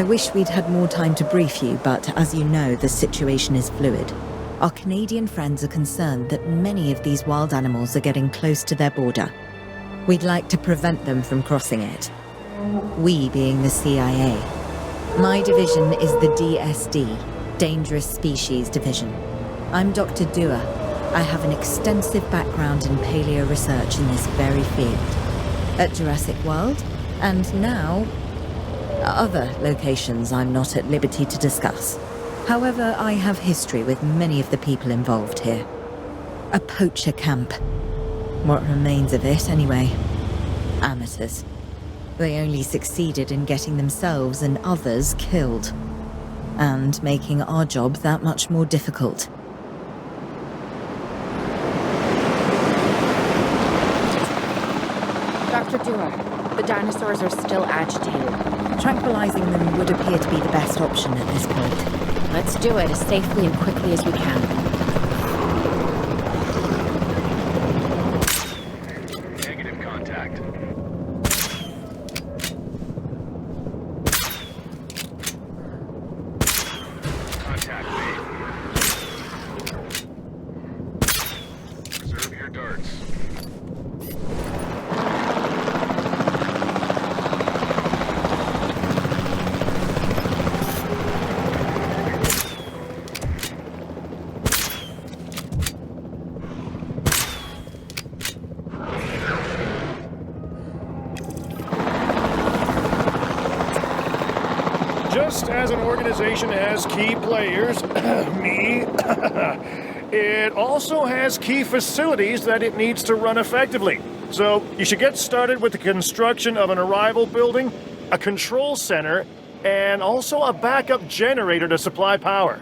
I wish we'd had more time to brief you, but as you know, the situation is fluid. Our Canadian friends are concerned that many of these wild animals are getting close to their border. We'd like to prevent them from crossing it. We being the CIA. My division is the DSD, Dangerous Species Division. I'm Dr. Dua. I have an extensive background in paleo research in this very field. At Jurassic World, and now, other locations I'm not at liberty to discuss. However, I have history with many of the people involved here. A poacher camp. What remains of it, anyway. Amateurs. They only succeeded in getting themselves and others killed. And making our job that much more difficult. Dr. Dua, the dinosaurs are still agitated. Tranquilizing them would appear to be the best option at this point. Let's do it as safely and quickly as we can. Just as an organization has key players, me, it also has key facilities that it needs to run effectively. So you should get started with the construction of an arrival building, a control center, and also a backup generator to supply power.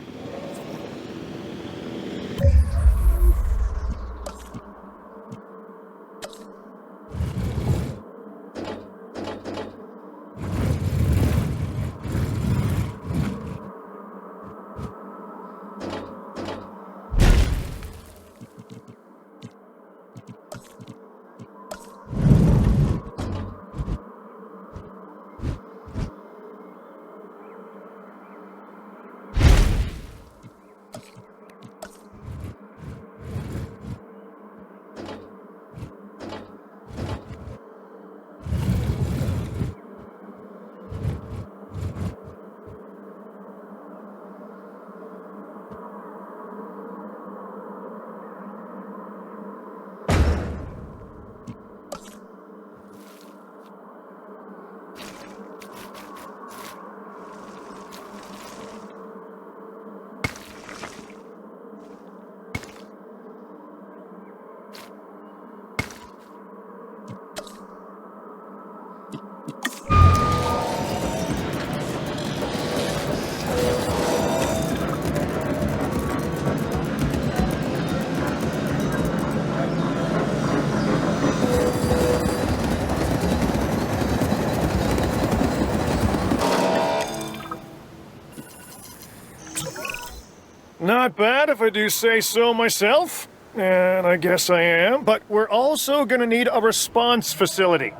Not bad if I do say so myself. And I guess I am. But we're also gonna need a response facility.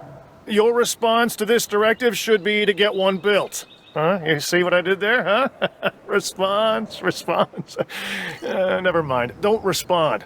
Your response to this directive should be to get one built. Huh? You see what I did there, huh? Response. Never mind. Don't respond.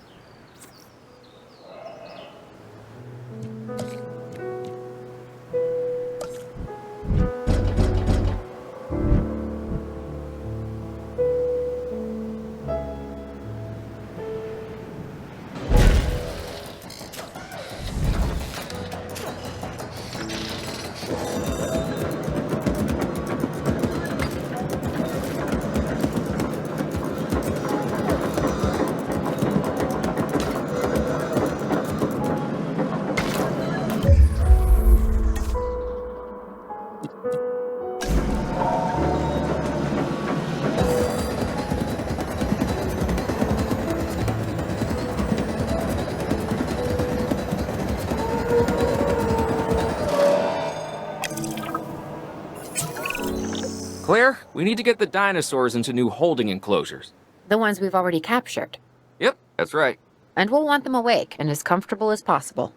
Claire, we need to get the dinosaurs into new holding enclosures. The ones we've already captured. Yep, that's right. And we'll want them awake and as comfortable as possible.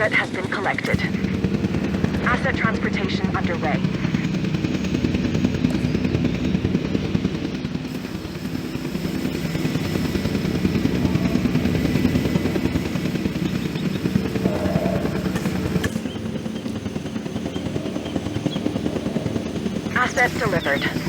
Asset has been collected. Asset transportation underway. Asset delivered.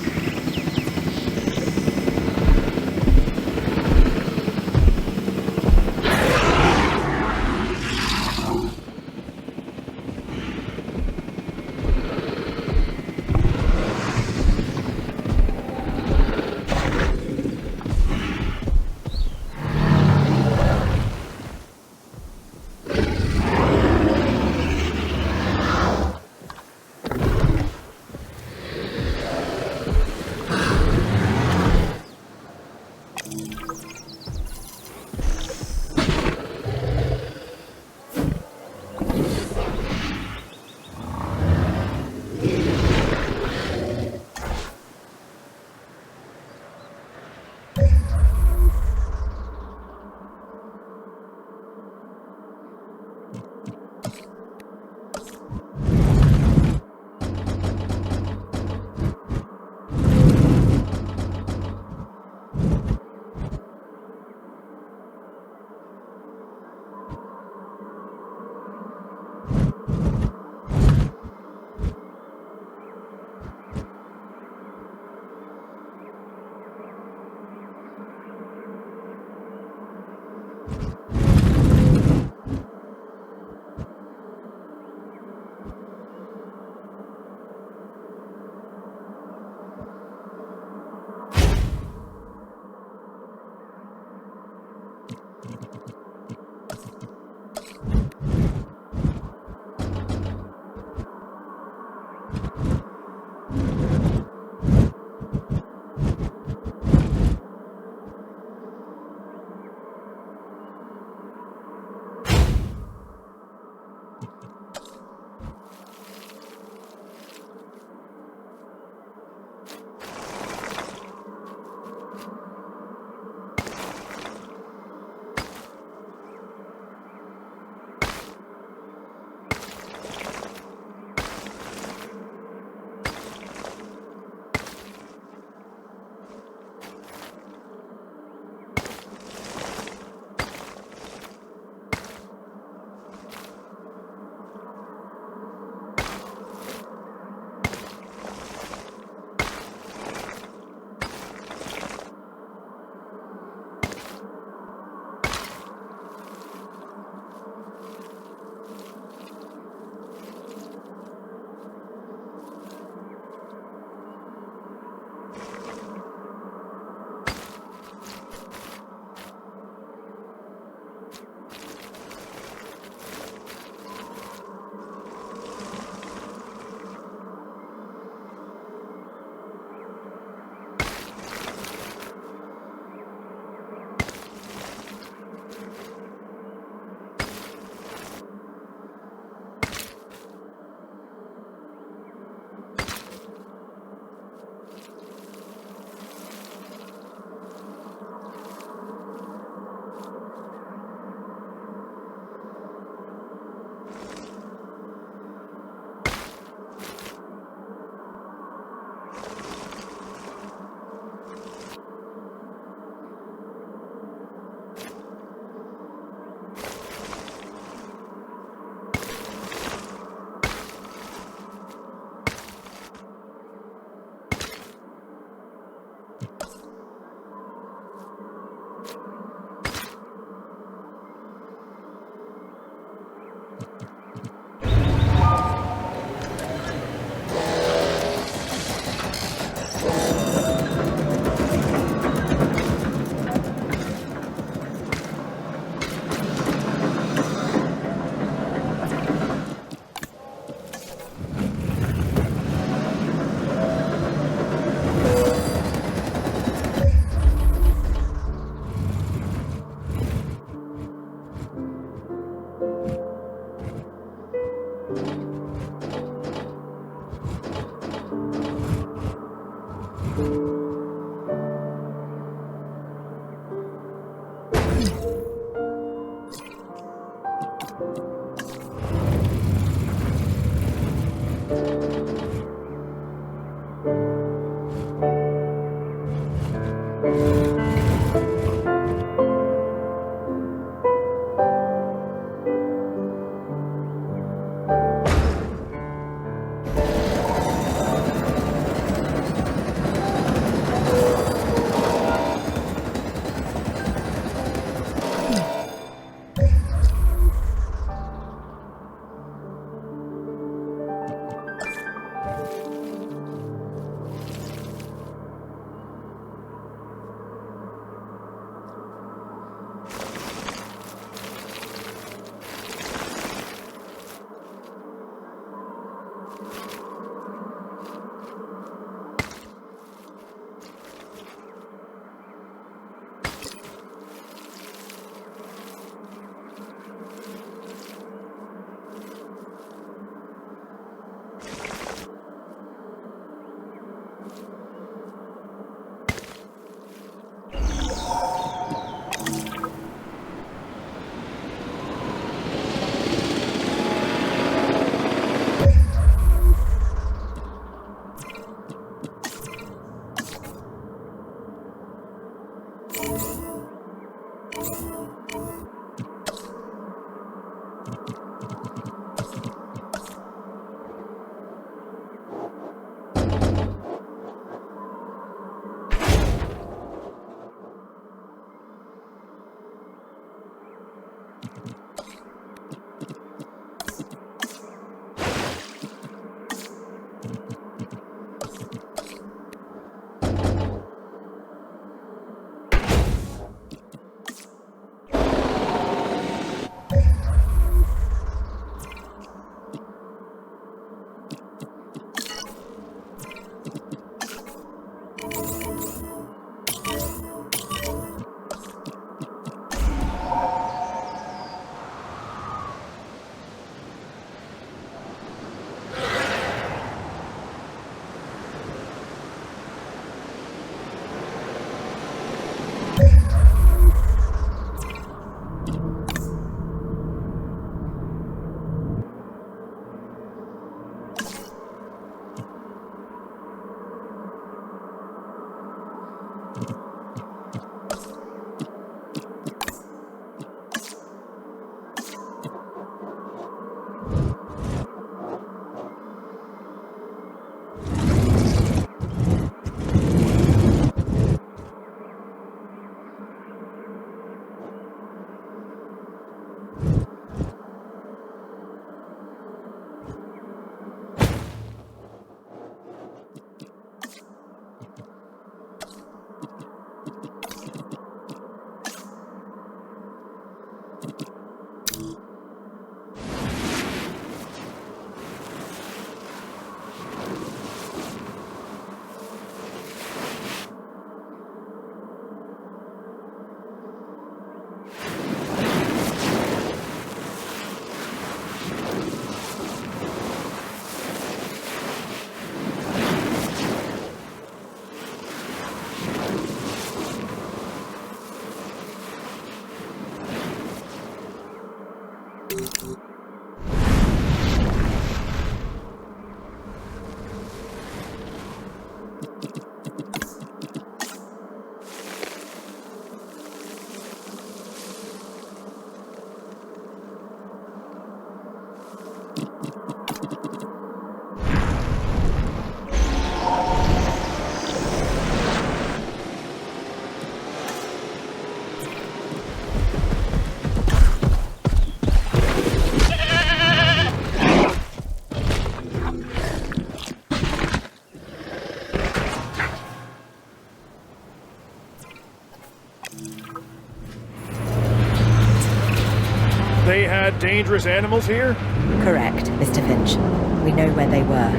They had dangerous animals here? Correct, Mr. Finch. We know where they were.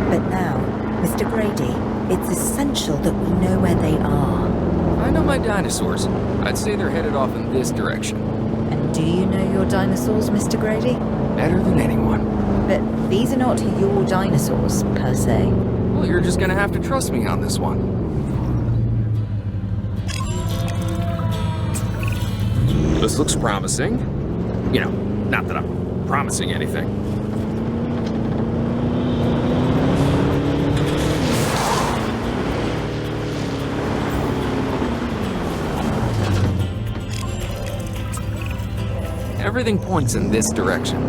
But now, Mr. Grady, it's essential that we know where they are. I know my dinosaurs. I'd say they're headed off in this direction. And Do you know your dinosaurs, Mr. Grady? Better than anyone. But these are not your dinosaurs, per se. Well, you're just gonna have to trust me on this one. This looks promising. You know, not that I'm promising anything. Everything points in this direction.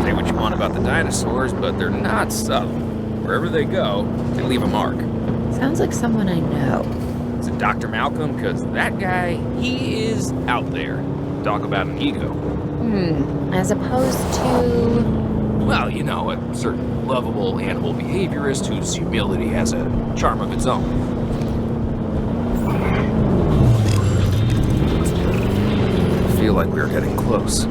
Say what you want about the dinosaurs, but they're not subtle. Wherever they go, they leave a mark. Sounds like someone I know. Is it Dr. Malcolm? Because that guy, he is out there. Talk about an ego. As opposed to... Well, you know, a certain lovable animal behaviorist whose humility has a charm of its own. I feel like we're getting close.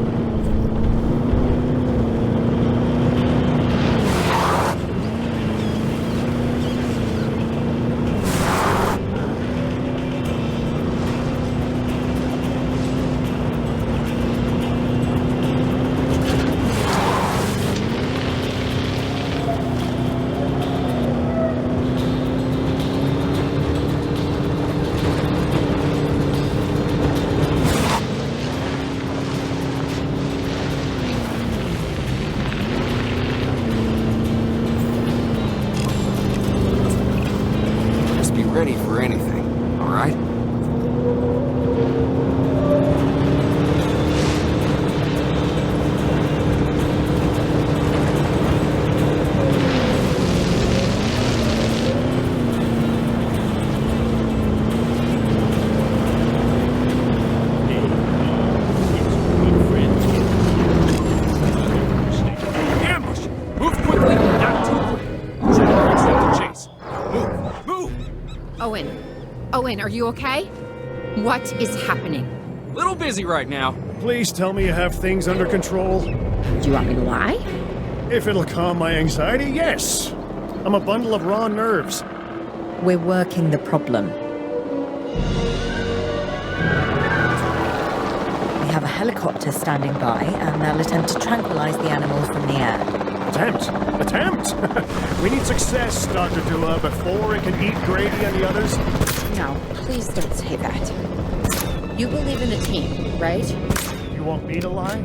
Ready for anything, all right? Ambush! Move quickly, not too quick. Second set to chase. Move! Move! Owen, are you okay? What is happening? Little busy right now. Please tell me you have things under control. Do you want me to lie? If it'll calm my anxiety, yes. I'm a bundle of raw nerves. We're working the problem. We have a helicopter standing by, and they'll attempt to tranquilize the animal from the air. Attempt! We need success, Dr. Dua, before it can eat Grady and the others. No, please don't say that. You believe in a team, right? You want me to lie?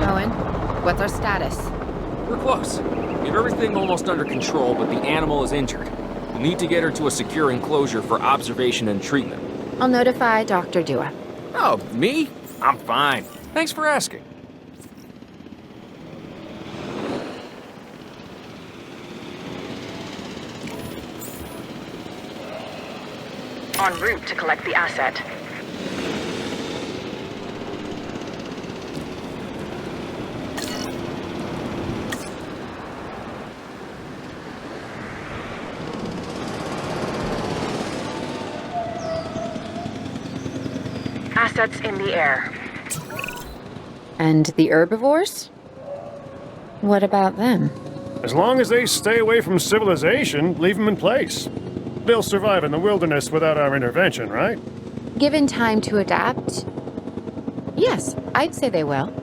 Owen, what's our status? We're close. We have everything almost under control, but the animal is injured. We need to get her to a secure enclosure for observation and treatment. I'll notify Dr. Dua. Oh, me? I'm fine. Thanks for asking. En route to collect the asset. Assets in the air. And the herbivores? What about them? As long as they stay away from civilization, leave them in place. They'll survive in the wilderness without our intervention, right? Given time to adapt? Yes, I'd say they will.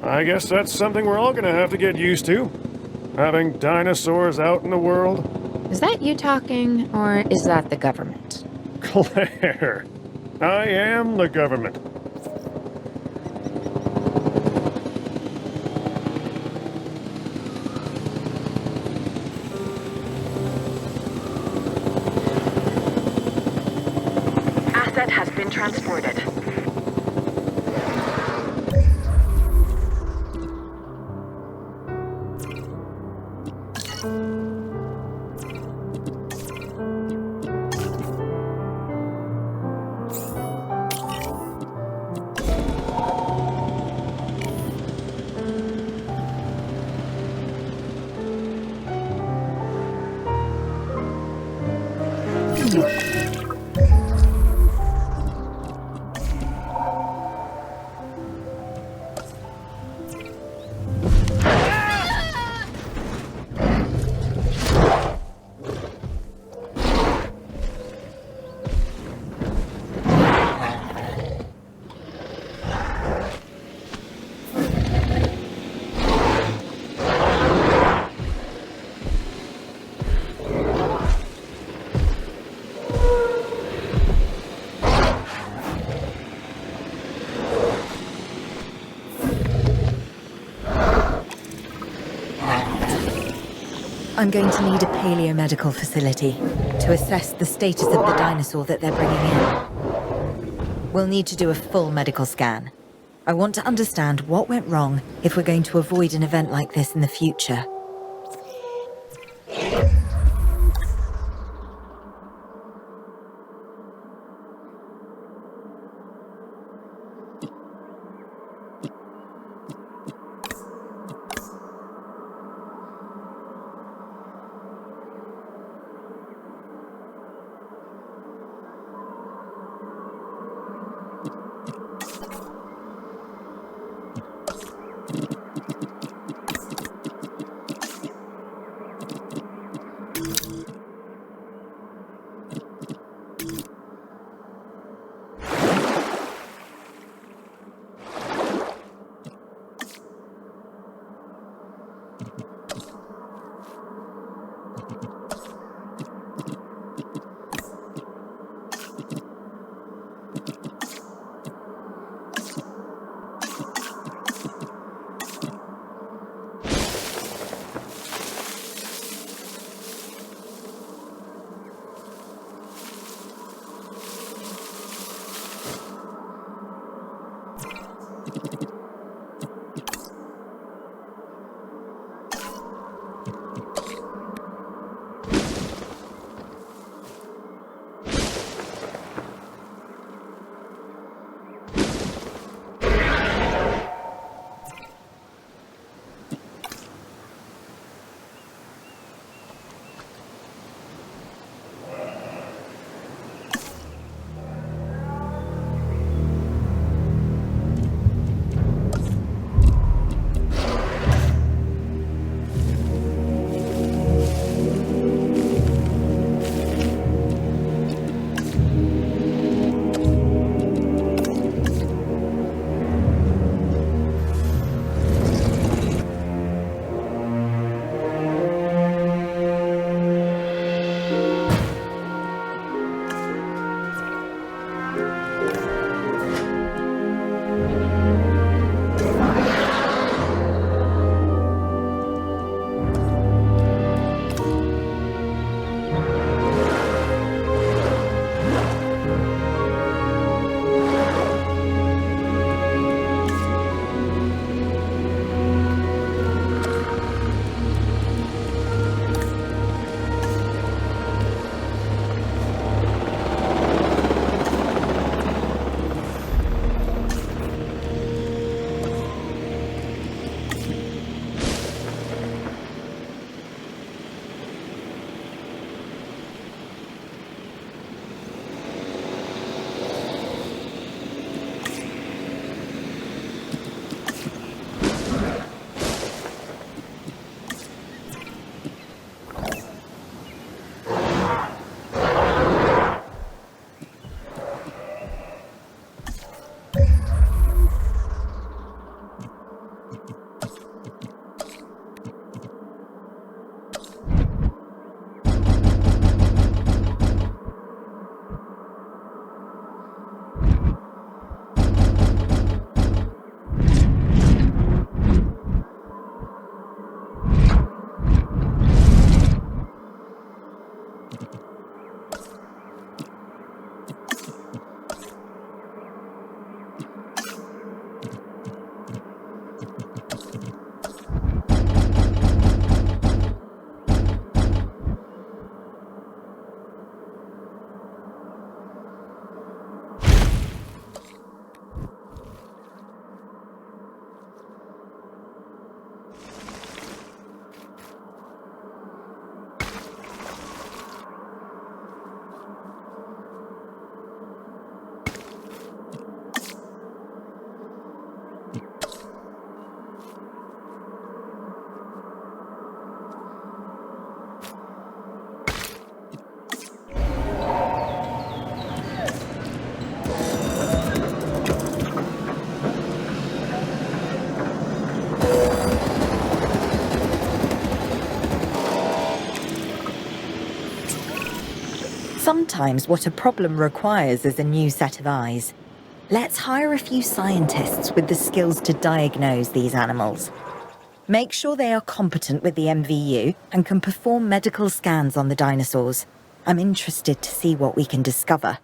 I guess that's something we're all gonna have to get used to. Having dinosaurs out in the world. Is that you talking, or is that the government? Claire, I am the government. Asset has been transported. I'm going to need a paleomedical facility to assess the status of the dinosaur that they're bringing in. We'll need to do a full medical scan. I want to understand what went wrong if we're going to avoid an event like this in the future. Sometimes what a problem requires is a new set of eyes. Let's hire a few scientists with the skills to diagnose these animals. Make sure they are competent with the MVU and can perform medical scans on the dinosaurs. I'm interested to see what we can discover.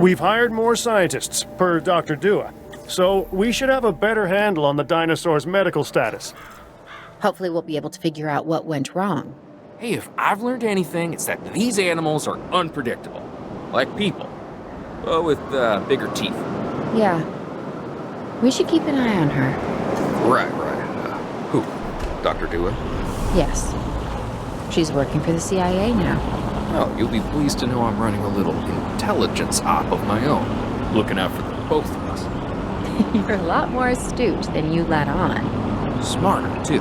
We've hired more scientists, per Dr. Dua, so we should have a better handle on the dinosaurs' medical status. Hopefully we'll be able to figure out what went wrong. Hey, if I've learned anything, it's that these animals are unpredictable. Like people. But with bigger teeth. Yeah. We should keep an eye on her. Right. Who? Dr. Dua? Yes. She's working for the CIA now. Oh, you'll be pleased to know I'm running a little intelligence op of my own. Looking out for the both of us. You're a lot more astute than you let on. Smarter, too.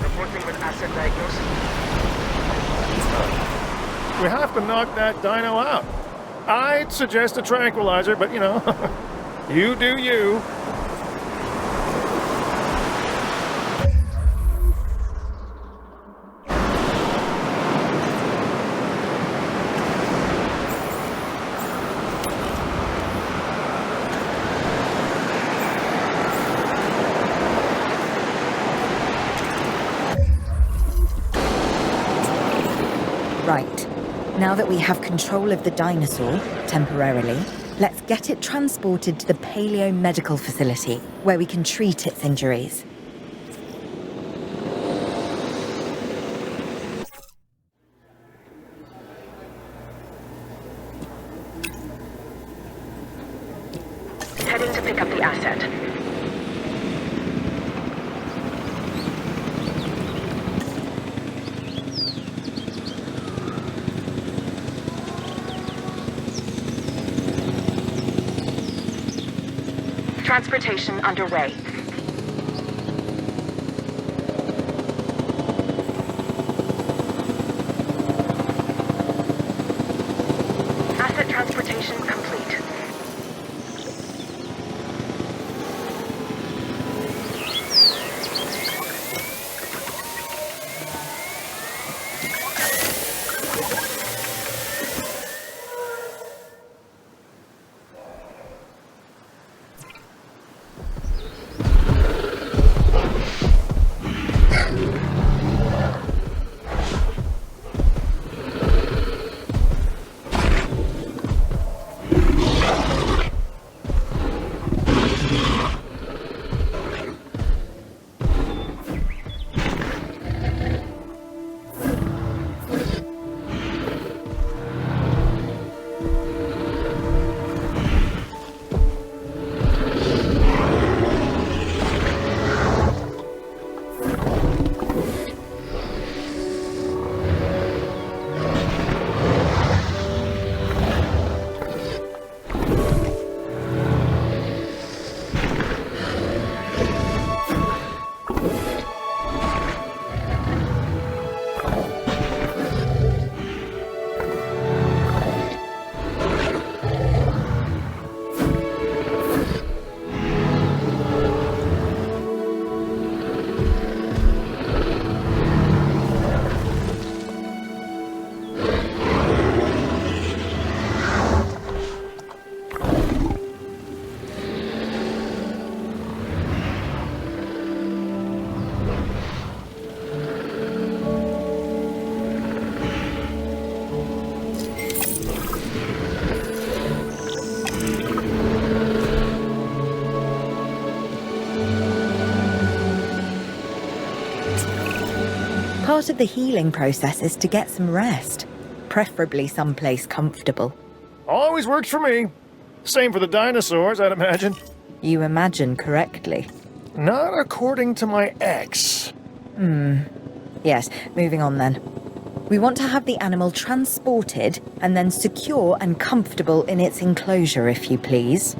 Reporting with asset diagnosis. We have to knock that dino out. I'd suggest a tranquilizer, but you know, you do you. Right. Now that we have control of the dinosaur, temporarily, let's get it transported to the paleo-medical facility, where we can treat its injuries. Heading to pick up the asset. Transportation underway. Asset transportation complete. Part of the healing process is to get some rest, preferably someplace comfortable. Always works for me. Same for the dinosaurs, I'd imagine. You imagine correctly. Not according to my ex. Yes, moving on then. We want to have the animal transported and then secure and comfortable in its enclosure, if you please.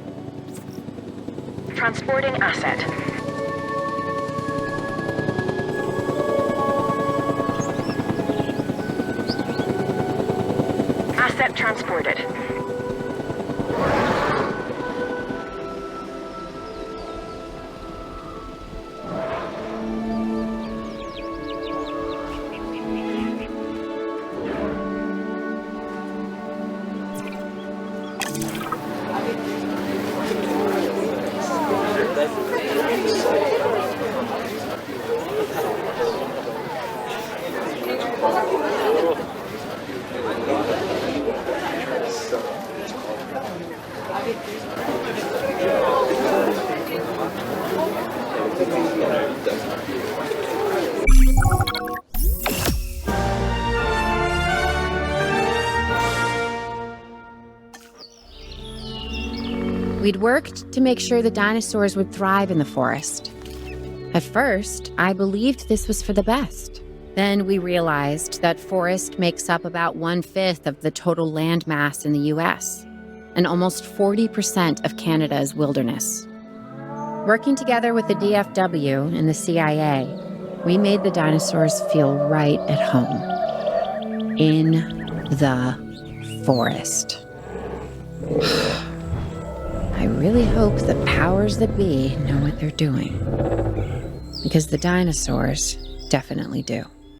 Transporting asset. Asset transported. We'd worked to make sure the dinosaurs would thrive in the forest. At first, I believed this was for the best. Then we realized that forest makes up about 1/5 of the total land mass in the US, and almost 40% of Canada's wilderness. Working together with the DFW and the CIA, we made the dinosaurs feel right at home. In the forest. I really hope the powers that be know what they're doing. Because the dinosaurs definitely do.